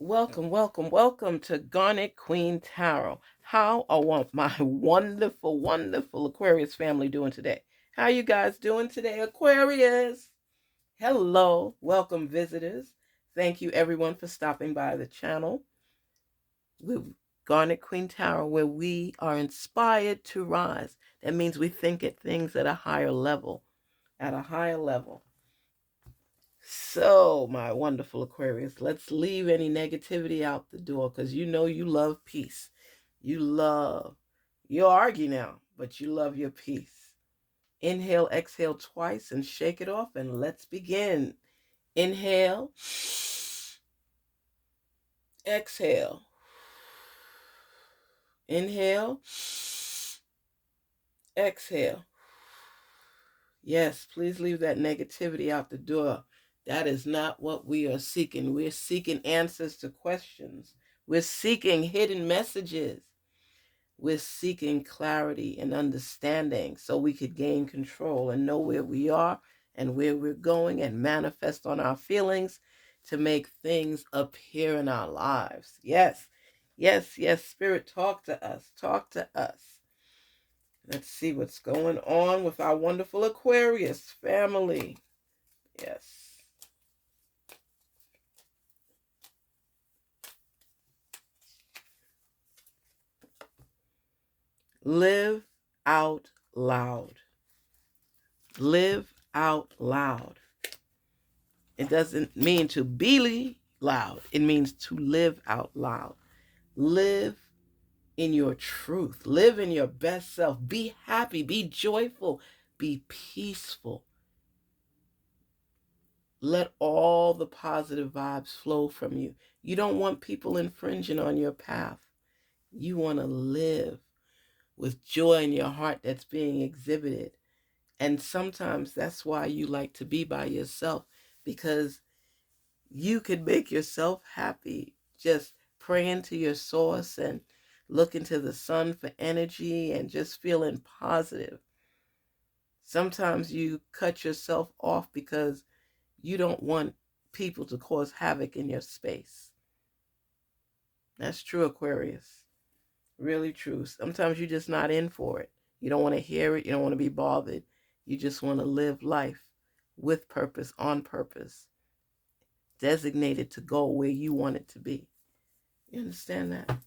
Welcome to Garnet Queen Tarot. How are my wonderful Aquarius family doing today? How you guys doing today, Aquarius? Hello, welcome visitors. Thank you everyone for stopping by the channel with Garnet Queen Tarot, where we are inspired to rise. That means we think at things at a higher level, So, my wonderful Aquarius, let's leave any negativity out the door because you know you love peace. You argue now, but you love your peace. Inhale, exhale twice and shake it off, and let's begin. Inhale, exhale. Inhale, exhale. Yes, please leave that negativity out the door. That is not what we are seeking. We're seeking answers to questions. We're seeking hidden messages. We're seeking clarity and understanding so we could gain control and know where we are and where we're going and manifest on our feelings to make things appear in our lives. Yes, Spirit, talk to us. Talk to us. Let's see what's going on with our wonderful Aquarius family. Yes. Live out loud. Live out loud. It doesn't mean to be loud. It means to live out loud. Live in your truth. Live in your best self. Be happy. Be joyful. Be peaceful. Let all the positive vibes flow from you. You don't want people infringing on your path. You want to live with joy in your heart that's being exhibited. And sometimes that's why you like to be by yourself, because you could make yourself happy just praying to your source and looking to the sun for energy and just feeling positive. Sometimes you cut yourself off because you don't want people to cause havoc in your space. That's true, Aquarius. Really true. Sometimes you're just not in for it. You don't want to hear it. You don't want to be bothered. You just want to live life with purpose, on purpose, designated to go where you want it to be. You understand that?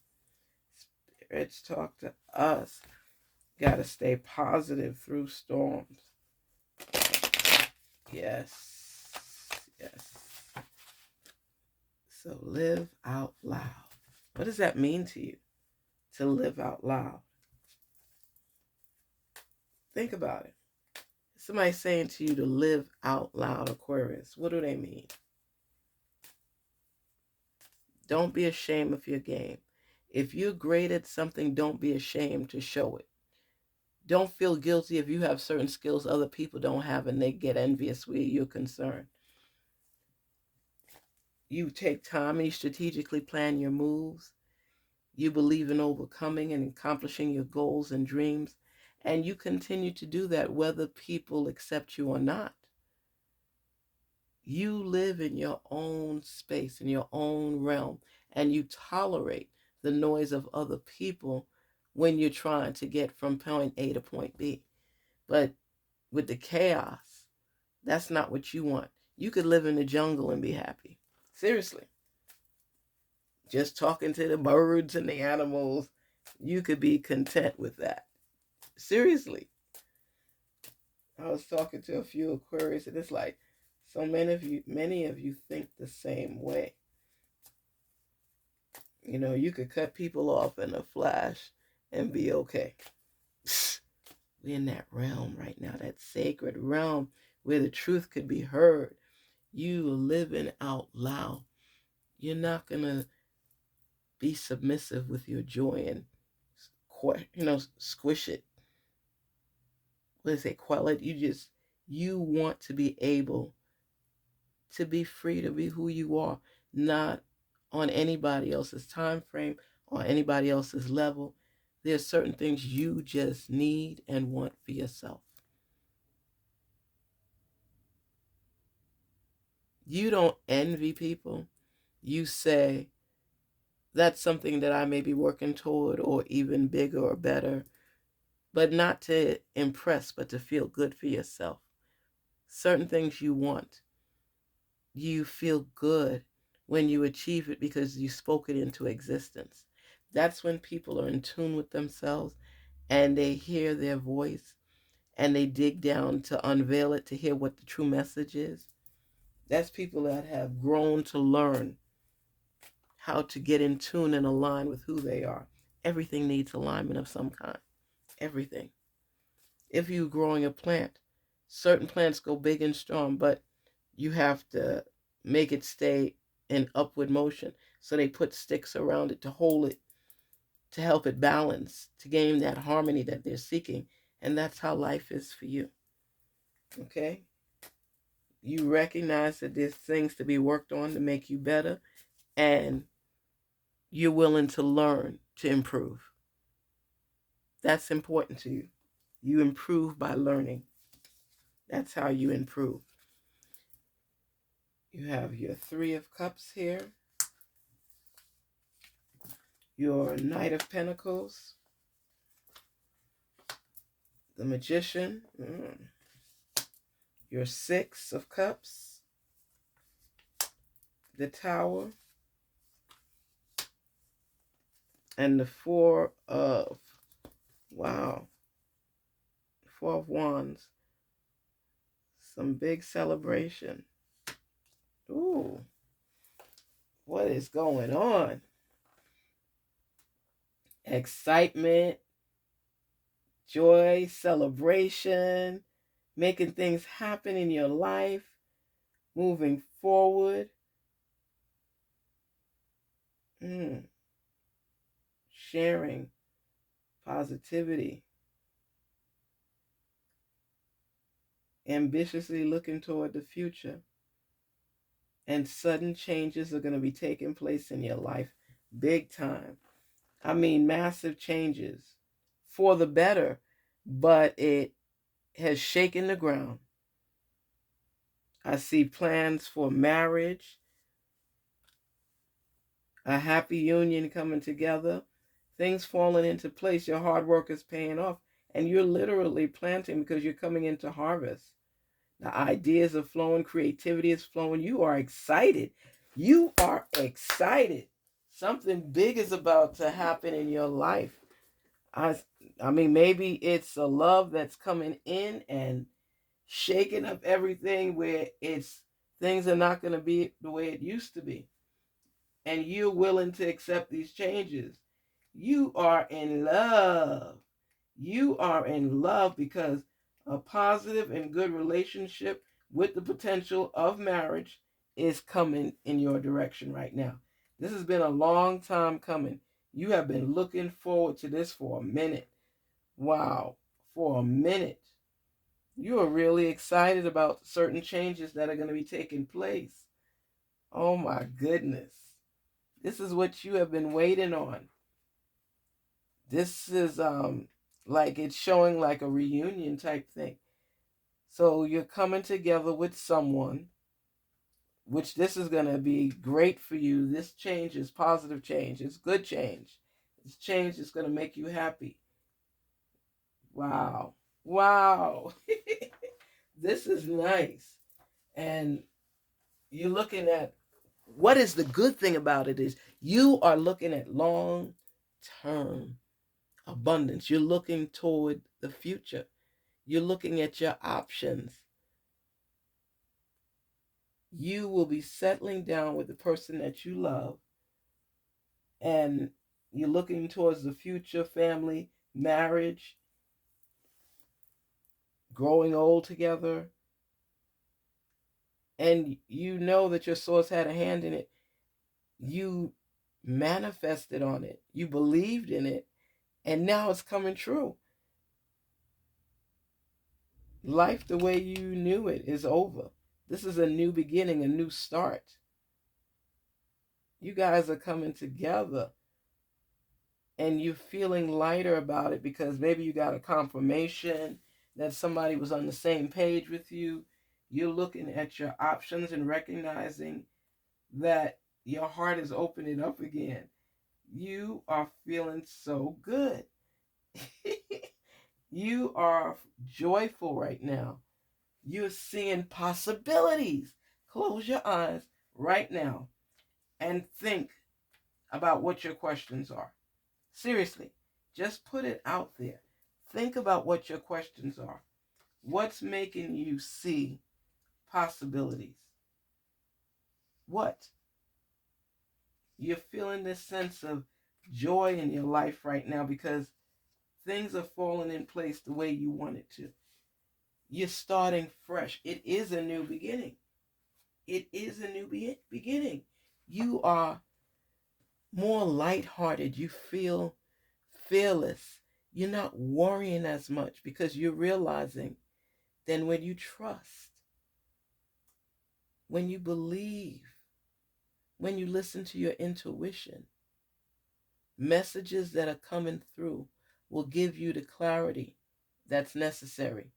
Spirits, talk to us. Got to stay positive through storms. Yes. So live out loud. What does that mean to you, to live out loud? Think about it. Somebody saying to you to live out loud, Aquarius. What do they mean? Don't be ashamed of your game. If you're great at something, don't be ashamed to show it. Don't feel guilty if you have certain skills other people don't have and they get envious where you're concerned. You take time and you strategically plan your moves. You believe in overcoming and accomplishing your goals and dreams. And you continue to do that whether people accept you or not. You live in your own space, in your own realm, and you tolerate the noise of other people when you're trying to get from point A to point B. But with the chaos, that's not what you want. You could live in the jungle and be happy. Seriously. Just talking to the birds and the animals, you could be content with that. Seriously. I was talking to a few Aquarius, and it's like, so many of you think the same way. You know, you could cut people off in a flash and be okay. We're in that realm right now, that sacred realm where the truth could be heard. You are living out loud. You're not going to be submissive with your joy and, squish it. What is it? Quell it. You want to be able to be free to be who you are, not on anybody else's time frame or anybody else's level. There are certain things you just need and want for yourself. You don't envy people. You say, That's something that I may be working toward, or even bigger or better, but not to impress, but to feel good for yourself. Certain things you want, you feel good when you achieve it because you spoke it into existence. That's when people are in tune with themselves and they hear their voice and they dig down to unveil it, to hear what the true message is. That's people that have grown to learn how to get in tune and align with who they are. Everything needs alignment of some kind. Everything. If you're growing a plant, certain plants go big and strong, but you have to make it stay in upward motion. So they put sticks around it to hold it, to help it balance, to gain that harmony that they're seeking. And that's how life is for you. Okay? You recognize that there's things to be worked on to make you better, and you're willing to learn to improve. That's important to you. You improve by learning. That's how you improve. You have your Three of Cups here, your Knight of Pentacles, the Magician, your Six of Cups, the Tower, and the Four of Wands. Some big celebration. Ooh, what is going on? Excitement, joy, celebration, making things happen in your life, moving forward. Sharing, positivity, ambitiously looking toward the future. And sudden changes are going to be taking place in your life, big time. I mean, massive changes for the better, but it has shaken the ground. I see plans for marriage, a happy union coming together, things falling into place. Your hard work is paying off, and you're literally planting because you're coming into harvest. The ideas are flowing, creativity is flowing. You are excited. You are excited. Something big is about to happen in your life. I mean, maybe it's a love that's coming in and shaking up everything where things are not going to be the way it used to be. And you're willing to accept these changes. You are in love. You are in love because a positive and good relationship with the potential of marriage is coming in your direction right now. This has been a long time coming. You have been looking forward to this for a minute. Wow, for a minute. You are really excited about certain changes that are going to be taking place. Oh my goodness. This is what you have been waiting on. This is like it's showing like a reunion type thing. So you're coming together with someone, which this is going to be great for you. This change is positive change. It's good change. This change is going to make you happy. Wow. Wow. This is nice. And you're looking at what is the good thing about it is you are looking at long term abundance. You're looking toward the future. You're looking at your options. You will be settling down with the person that you love, and you're looking towards the future, family, marriage, growing old together, and you know that your source had a hand in it. You manifested on it. You believed in it, and now it's coming true. Life the way you knew it is over. This is a new beginning, a new start. You guys are coming together and you're feeling lighter about it because maybe you got a confirmation that somebody was on the same page with you. You're looking at your options and recognizing that your heart is opening up again. You are feeling so good. You are joyful right now. You're seeing possibilities. Close your eyes right now and think about what your questions are. Seriously, just put it out there. Think about what your questions are. What's making you see possibilities? What? You're feeling this sense of joy in your life right now because things are falling in place the way you want it to. You're starting fresh. It is a new beginning. It is a new beginning. You are more lighthearted. You feel fearless. You're not worrying as much because you're realizing then when you trust, when you believe, when you listen to your intuition, messages that are coming through will give you the clarity that's necessary.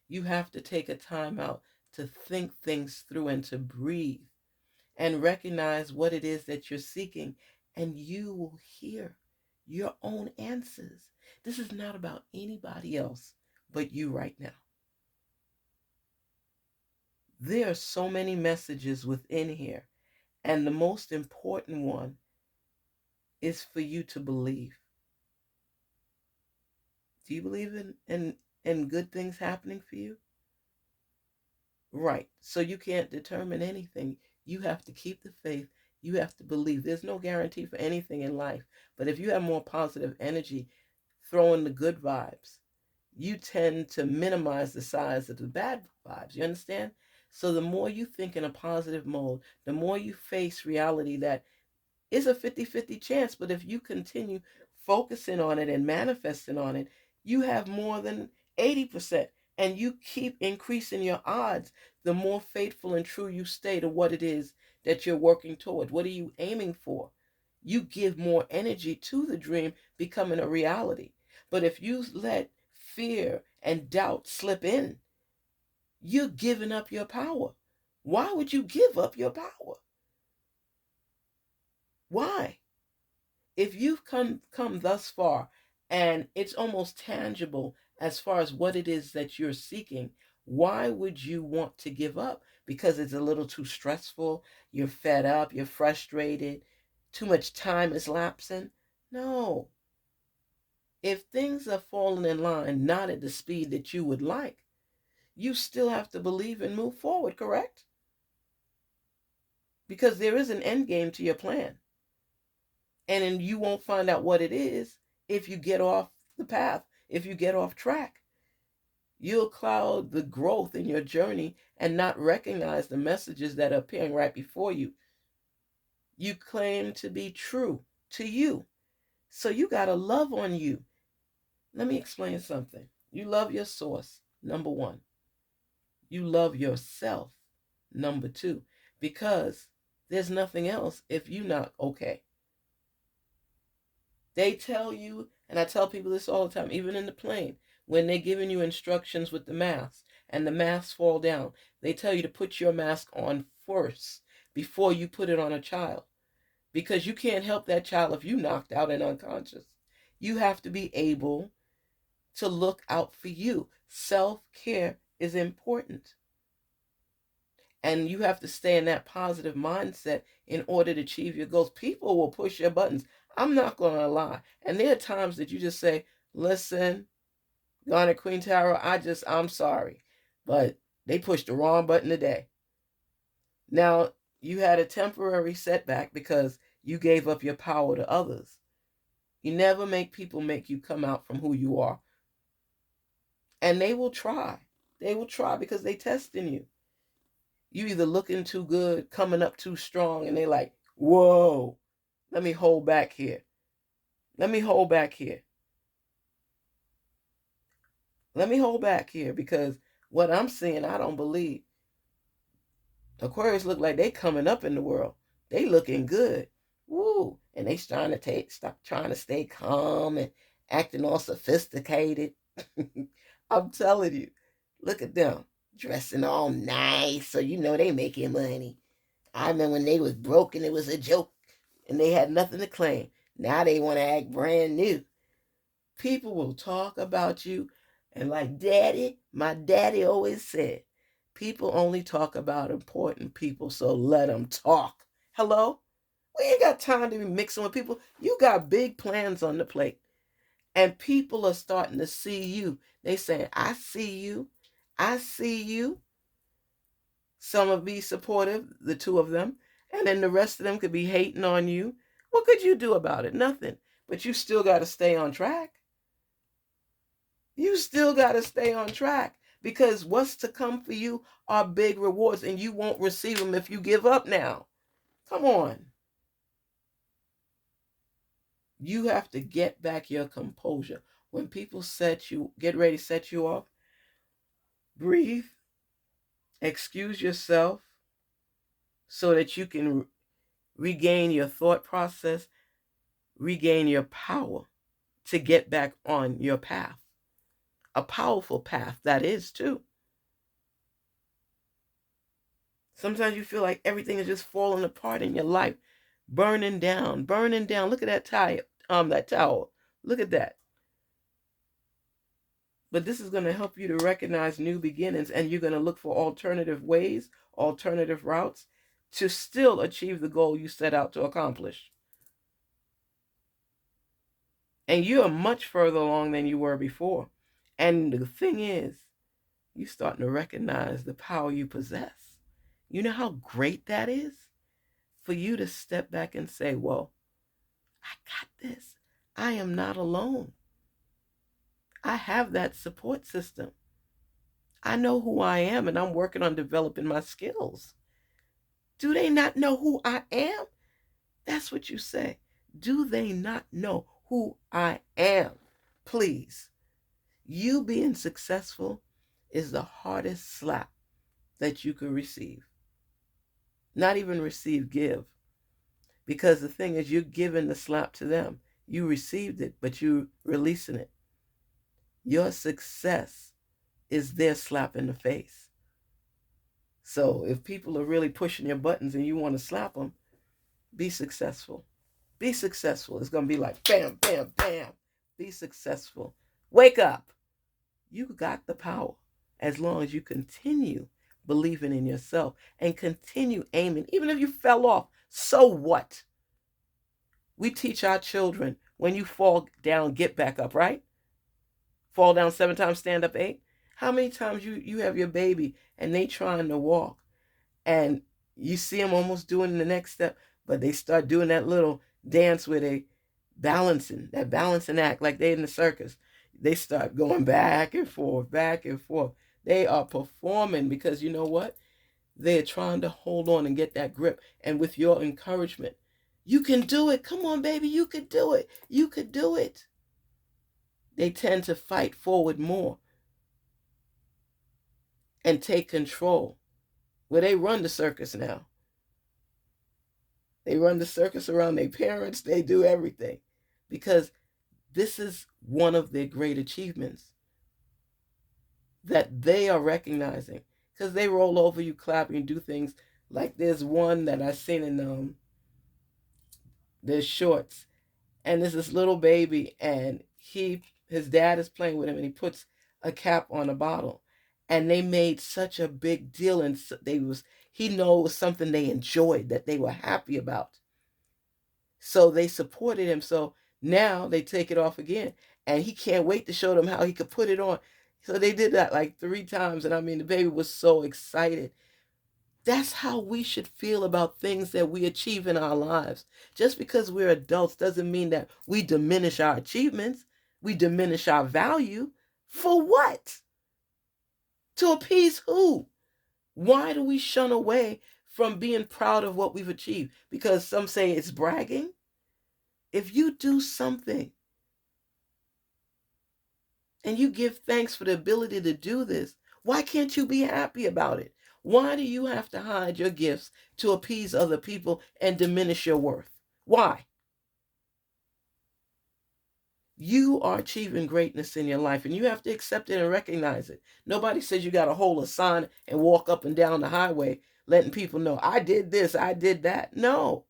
You have to take a time out to think things through and to breathe and recognize what it is that you're seeking, and you will hear your own answers. This is not about anybody else but you right now. There are so many messages within here, and the most important one is for you to believe. Do you believe in good things happening for you? Right. So you can't determine anything. You have to keep the faith. You have to believe. There's no guarantee for anything in life. But if you have more positive energy, throw in the good vibes, you tend to minimize the size of the bad vibes. You understand? So the more you think in a positive mode, the more you face reality that is a 50-50 chance. But if you continue focusing on it and manifesting on it, you have more than 80%. And you keep increasing your odds, the more faithful and true you stay to what it is that you're working toward. What are you aiming for? You give more energy to the dream becoming a reality. But if you let fear and doubt slip in, you're giving up your power. Why would you give up your power? Why? If you've come thus far and it's almost tangible as far as what it is that you're seeking, why would you want to give up? Because it's a little too stressful, you're fed up, you're frustrated, too much time is lapsing? No. If things are falling in line, not at the speed that you would like, you still have to believe and move forward, correct? Because there is an end game to your plan. And then you won't find out what it is if you get off the path, if you get off track. You'll cloud the growth in your journey and not recognize the messages that are appearing right before you. You claim to be true to you. So you got to love on you. Let me explain something. You love your source, number one. You love yourself, number two, because there's nothing else if you're not okay. They tell you, and I tell people this all the time, even in the plane, when they're giving you instructions with the mask and the masks fall down, they tell you to put your mask on first before you put it on a child. Because you can't help that child if you knocked out and unconscious. You have to be able to look out for you. Self-care is important. And you have to stay in that positive mindset in order to achieve your goals. People will push your buttons. I'm not going to lie. And there are times that you just say, listen, Garnetqueentarot, I'm sorry, but they pushed the wrong button today. Now, you had a temporary setback because you gave up your power to others. You never make people make you come out from who you are. And they will try. They will try because they testing you. You either looking too good, coming up too strong, and they like, whoa, let me hold back here. Let me hold back here. Let me hold back here because what I'm seeing, I don't believe. Aquarius look like they coming up in the world. They looking good. Woo. And they stop trying to stay calm and acting all sophisticated. I'm telling you, look at them. Dressing all nice, so you know they making money. I remember when they was broke and it was a joke and they had nothing to claim. Now they want to act brand new. People will talk about you, and like my daddy always said, people only talk about important people, so let them talk. Hello? We ain't got time to be mixing with people. You got big plans on the plate, and people are starting to see you. They saying, I see you. I see you. Some will be supportive, the two of them, and then the rest of them could be hating on you. What could you do about it? Nothing. But you still got to stay on track. You still got to stay on track, because what's to come for you are big rewards, and you won't receive them if you give up now. Come on. You have to get back your composure. When people get ready to set you off, breathe, excuse yourself so that you can regain your thought process, regain your power to get back on your path. A powerful path that is, too. Sometimes you feel like everything is just falling apart in your life, burning down, burning down. Look at that towel. Look at that. But this is going to help you to recognize new beginnings, and you're going to look for alternative ways, alternative routes to still achieve the goal you set out to accomplish. And you are much further along than you were before. And the thing is, you're starting to recognize the power you possess. You know how great that is? For you to step back and say, well, I got this. I am not alone. I have that support system. I know who I am, and I'm working on developing my skills. Do they not know who I am? That's what you say. Do they not know who I am? Please. You being successful is the hardest slap that you could receive. Not even receive, give. Because the thing is, you're giving the slap to them. You received it, but you're releasing it. Your success is their slap in the face. So if people are really pushing your buttons and you want to slap them, be successful. Be successful. It's going to be like bam, bam, bam. Be successful. Wake up. You got the power as long as you continue believing in yourself and continue aiming. Even if you fell off, so what? We teach our children, when you fall down, get back up, right? Fall down 7 times, stand up 8. How many times you have your baby and they trying to walk and you see them almost doing the next step, but they start doing that little dance where they balancing act like they in the circus. They start going back and forth, back and forth. They are performing because you know what? They're trying to hold on and get that grip. And with your encouragement, you can do it. Come on, baby, you could do it. You could do it. They tend to fight forward more and take control. Well, they run the circus now. They run the circus around their parents. They do everything because this is one of their great achievements that they are recognizing, because they roll over you, clapping, and do things. Like there's one that I seen in their shorts, and there's this little baby, and his dad is playing with him, and he puts a cap on a bottle, and they made such a big deal, and he knows it was something they enjoyed, that they were happy about, so they supported him. So now they take it off again, and he can't wait to show them how he could put it on. So they did that like 3 times, and I mean, the baby was so excited. That's how we should feel about things that we achieve in our lives. Just because we're adults doesn't mean that we diminish our achievements. We diminish our value. For what? To appease who? Why do we shun away from being proud of what we've achieved? Because some say it's bragging. If you do something and you give thanks for the ability to do this, why can't you be happy about it? Why do you have to hide your gifts to appease other people and diminish your worth? Why? You are achieving greatness in your life, and you have to accept it and recognize it. Nobody says you got to hold a sign and walk up and down the highway letting people know, I did this, I did that. No.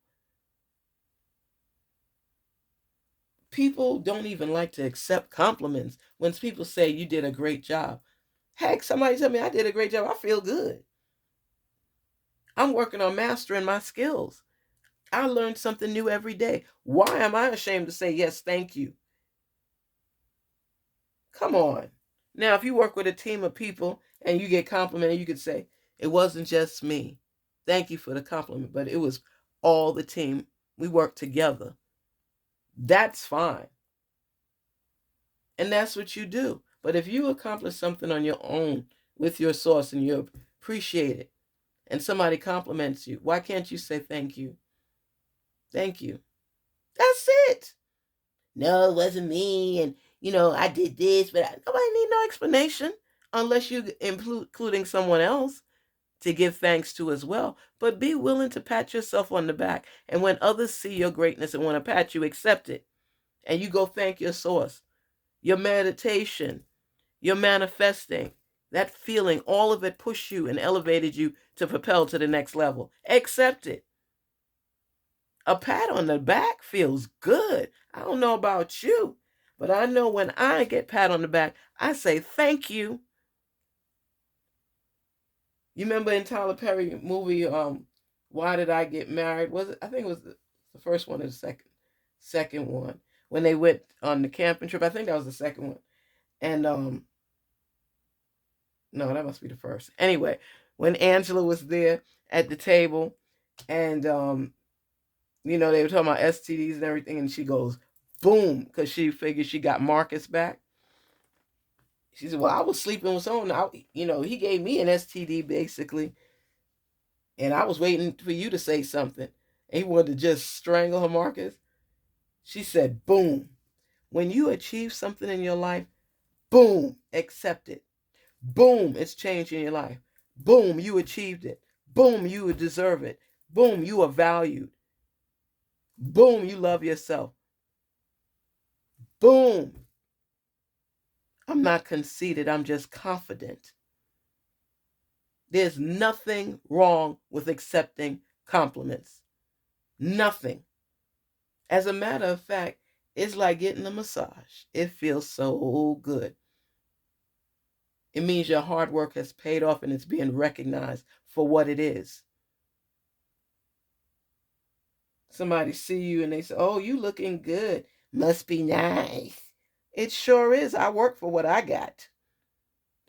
People don't even like to accept compliments. When people say you did a great job, heck, somebody tell me I did a great job, I feel good. I'm working on mastering my skills. I learn something new every day. Why am I ashamed to say yes, thank you? Come on. Now, if you work with a team of people and you get complimented, you could say, it wasn't just me. Thank you for the compliment, but it was all the team. We worked together. That's fine. And that's what you do. But if you accomplish something on your own with your source and you appreciate it, and somebody compliments you, why can't you say thank you? Thank you. That's it. No, it wasn't me. And, I did this, but nobody need no explanation unless you're including someone else to give thanks to as well. But be willing to pat yourself on the back. And when others see your greatness and want to pat you, accept it. And you go thank your source, your meditation, your manifesting, that feeling, all of it pushed you and elevated you to propel to the next level. Accept it. A pat on the back feels good. I don't know about you, but I know when I get pat on the back, I say thank you. You remember in Tyler Perry movie, Why Did I Get Married? Was it? I think it was the first one or the second one when they went on the camping trip. I think that was the second one. And no, that must be the first. Anyway, when Angela was there at the table, and they were talking about STDs and everything, and she goes, boom, because she figured she got Marcus back. She said, well, I was sleeping with someone. He gave me an STD, basically, and I was waiting for you to say something. And he wanted to just strangle her, Marcus. She said, boom. When you achieve something in your life, boom, accept it. Boom, it's changing your life. Boom, you achieved it. Boom, you deserve it. Boom, you are valued. Boom, you love yourself. Boom. I'm not conceited, I'm just confident. There's nothing wrong with accepting compliments. Nothing. As a matter of fact, it's like getting a massage. It feels so good. It means your hard work has paid off and it's being recognized for what it is. Somebody see you and they say, oh, you looking good. Must be nice. It sure is. I work for what I got.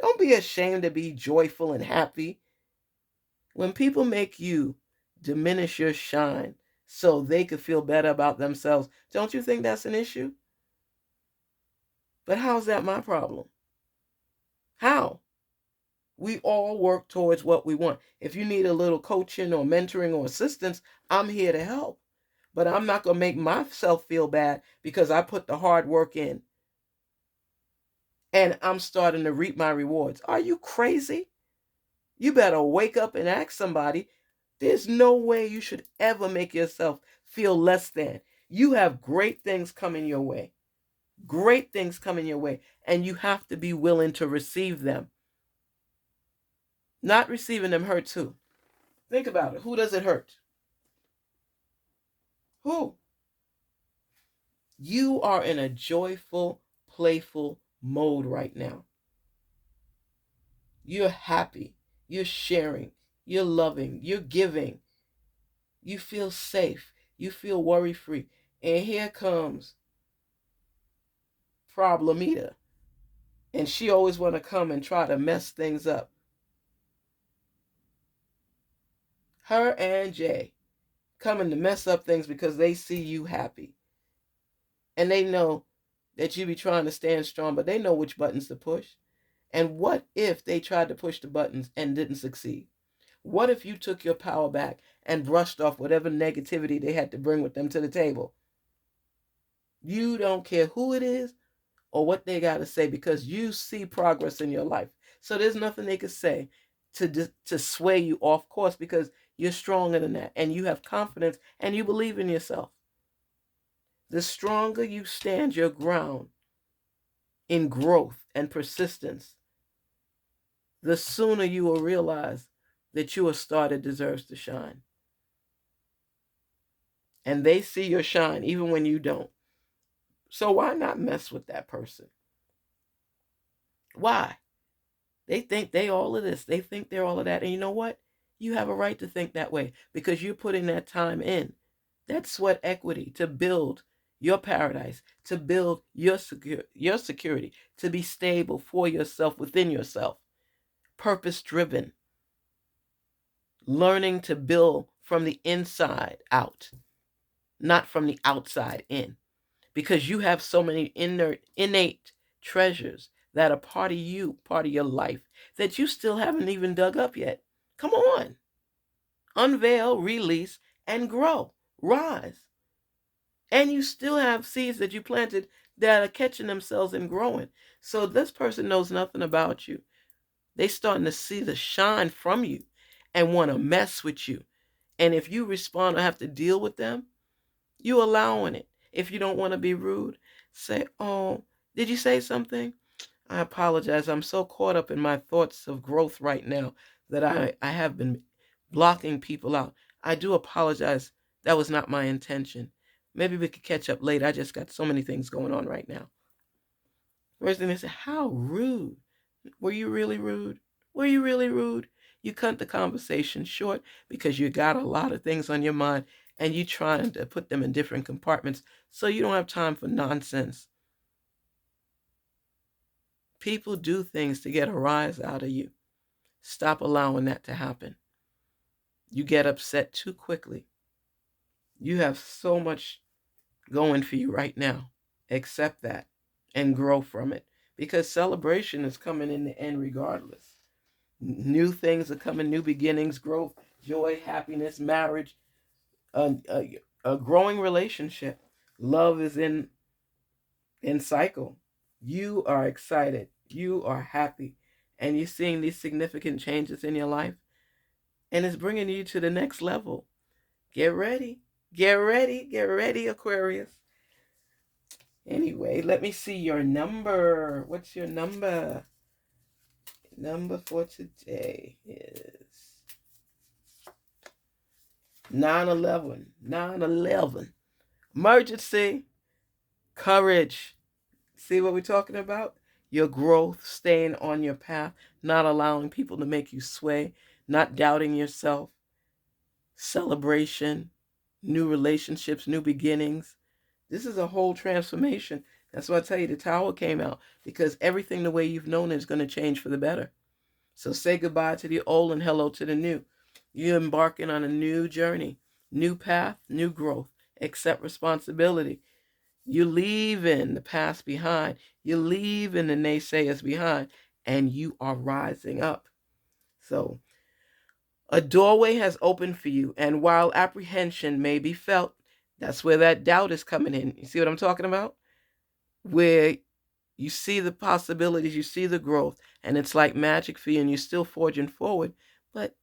Don't be ashamed to be joyful and happy. When people make you diminish your shine so they could feel better about themselves, don't you think that's an issue? But how's that my problem? How? We all work towards what we want. If you need a little coaching or mentoring or assistance, I'm here to help. But I'm not going to make myself feel bad because I put the hard work in and I'm starting to reap my rewards. Are you crazy? You better wake up and ask somebody. There's no way you should ever make yourself feel less than. You have great things coming your way. Great things coming your way. And you have to be willing to receive them. Not receiving them hurts who? Think about it. Who does it hurt? Who? You are in a joyful, playful mode right now. You're happy. You're sharing. You're loving. You're giving. You feel safe. You feel worry-free. And here comes Problemita. And she always want to come and try to mess things up. Her and Jay coming to mess up things because they see you happy. And they know that you be trying to stand strong, but they know which buttons to push. And what if they tried to push the buttons and didn't succeed? What if you took your power back and brushed off whatever negativity they had to bring with them to the table? You don't care who it is or what they got to say because you see progress in your life. So there's nothing they could say to sway you off course because you're stronger than that and you have confidence and you believe in yourself. The stronger you stand your ground in growth and persistence, the sooner you will realize that you a star that deserves to shine. And they see your shine even when you don't. So why not mess with that person? Why? They think they all of this. They think they're all of that. And you know what? You have a right to think that way because you're putting that time in. That sweat equity to build your paradise, to build your security, to be stable for yourself, within yourself, purpose driven, learning to build from the inside out, not from the outside in, because you have so many innate treasures that are part of you, part of your life, that you still haven't even dug up yet. Come on. Unveil, release, and grow. Rise. And you still have seeds that you planted that are catching themselves and growing. So this person knows nothing about you. They starting to see the shine from you and want to mess with you. And if you respond or have to deal with them, you allowing it. If you don't want to be rude, say, "Oh, did you say something? I apologize. I'm so caught up in my thoughts of growth right now that I have been blocking people out. I do apologize. That was not my intention. Maybe we could catch up later. I just got so many things going on right now." First thing they say, "How rude. Were you really rude? Were you really rude?" You cut the conversation short because you got a lot of things on your mind and you trying to put them in different compartments so you don't have time for nonsense. People do things to get a rise out of you. Stop allowing that to happen. You get upset too quickly. You have so much going for you right now. Accept that and grow from it because celebration is coming in the end regardless. New things are coming, new beginnings, growth, joy, happiness, marriage, a growing relationship. Love is in cycle. You are excited. You are happy. And you're seeing these significant changes in your life. And it's bringing you to the next level. Get ready. Get ready. Get ready, Aquarius. Anyway, let me see your number. What's your number? Number for today is 911. 911. Emergency. Courage. See what we're talking about? Your growth, staying on your path, not allowing people to make you sway, not doubting yourself. Celebration, new relationships, new beginnings. This is a whole transformation. That's why I tell you the Tower came out, because everything the way you've known it is going to change for the better. So say goodbye to the old and hello to the new. You're embarking on a new journey, new path, new growth. Accept responsibility. You're leaving the past behind. You're leaving the naysayers behind, and you are rising up. So a doorway has opened for you, and while apprehension may be felt, that's where that doubt is coming in. You see what I'm talking about? Where you see the possibilities, you see the growth, and it's like magic for you, and you're still forging forward. But,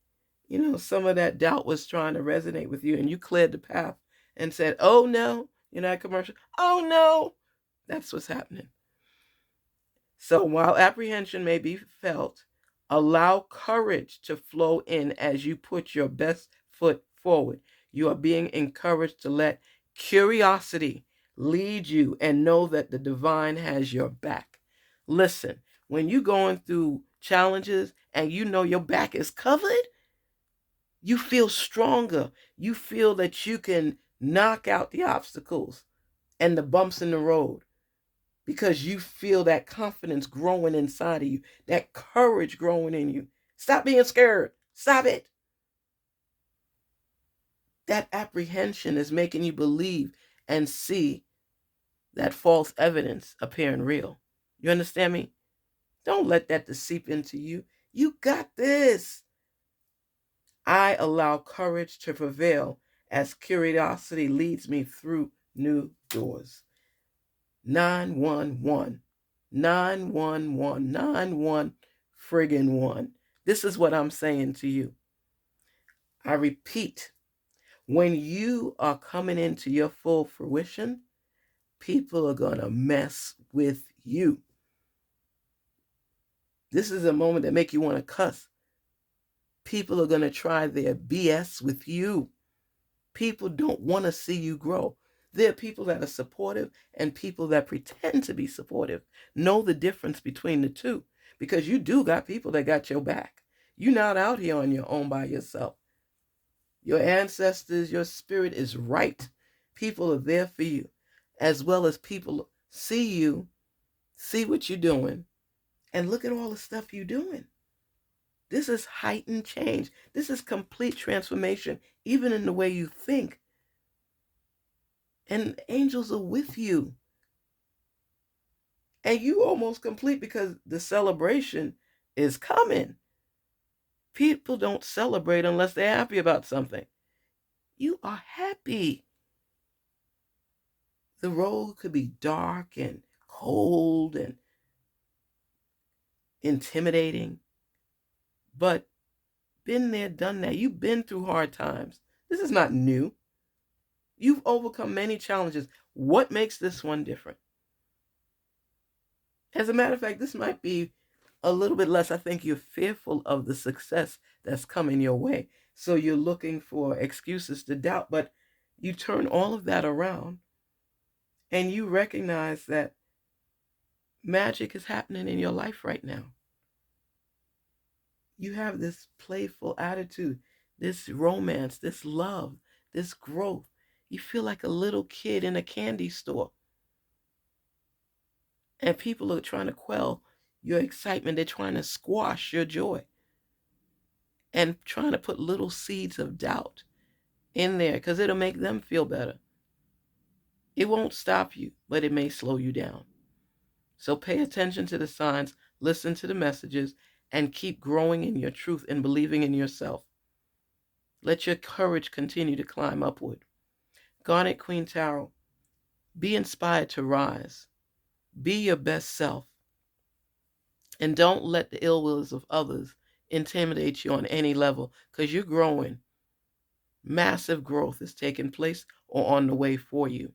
some of that doubt was trying to resonate with you, and you cleared the path and said, "Oh, no." That commercial, "Oh, no." That's what's happening. So while apprehension may be felt, allow courage to flow in as you put your best foot forward. You are being encouraged to let curiosity lead you and know that the divine has your back. Listen, when you're going through challenges and you know your back is covered, you feel stronger. You feel that you can knock out the obstacles and the bumps in the road, because you feel that confidence growing inside of you, that courage growing in you. Stop being scared. Stop it. That apprehension is making you believe and see that false evidence appearing real. You understand me? Don't let that seep into you. You got this. I allow courage to prevail as curiosity leads me through new doors. 911. 911. 91 friggin' 1. This is what I'm saying to you. I repeat, when you are coming into your full fruition, people are going to mess with you. This is a moment that make you want to cuss. People are going to try their BS with you. People don't want to see you grow. There are people that are supportive and people that pretend to be supportive. Know the difference between the two, because you do got people that got your back. You're not out here on your own by yourself. Your ancestors, your spirit is right. People are there for you, as well as people see you, see what you're doing, and look at all the stuff you're doing. This is heightened change. This is complete transformation, even in the way you think. And angels are with you. And you almost complete because the celebration is coming. People don't celebrate unless they're happy about something. You are happy. The road could be dark and cold and intimidating, but been there, done that. You've been through hard times. This is not new. You've overcome many challenges. What makes this one different? As a matter of fact, this might be a little bit less. I think you're fearful of the success that's coming your way. So you're looking for excuses to doubt, but you turn all of that around and you recognize that magic is happening in your life right now. You have this playful attitude, this romance, this love, this growth. You feel like a little kid in a candy store. And people are trying to quell your excitement. They're trying to squash your joy and trying to put little seeds of doubt in there because it'll make them feel better. It won't stop you, but it may slow you down. So pay attention to the signs, listen to the messages, and keep growing in your truth and believing in yourself. Let your courage continue to climb upward. Garnetqueentarot, be inspired to rise. Be your best self. And don't let the ill wills of others intimidate you on any level, because you're growing. Massive growth is taking place or on the way for you.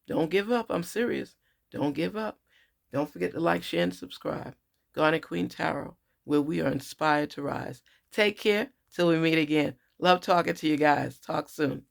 Don't give up. I'm serious. Don't give up. Don't forget to like, share, and subscribe. Garnetqueentarot, where we are inspired to rise. Take care till we meet again. Love talking to you guys. Talk soon.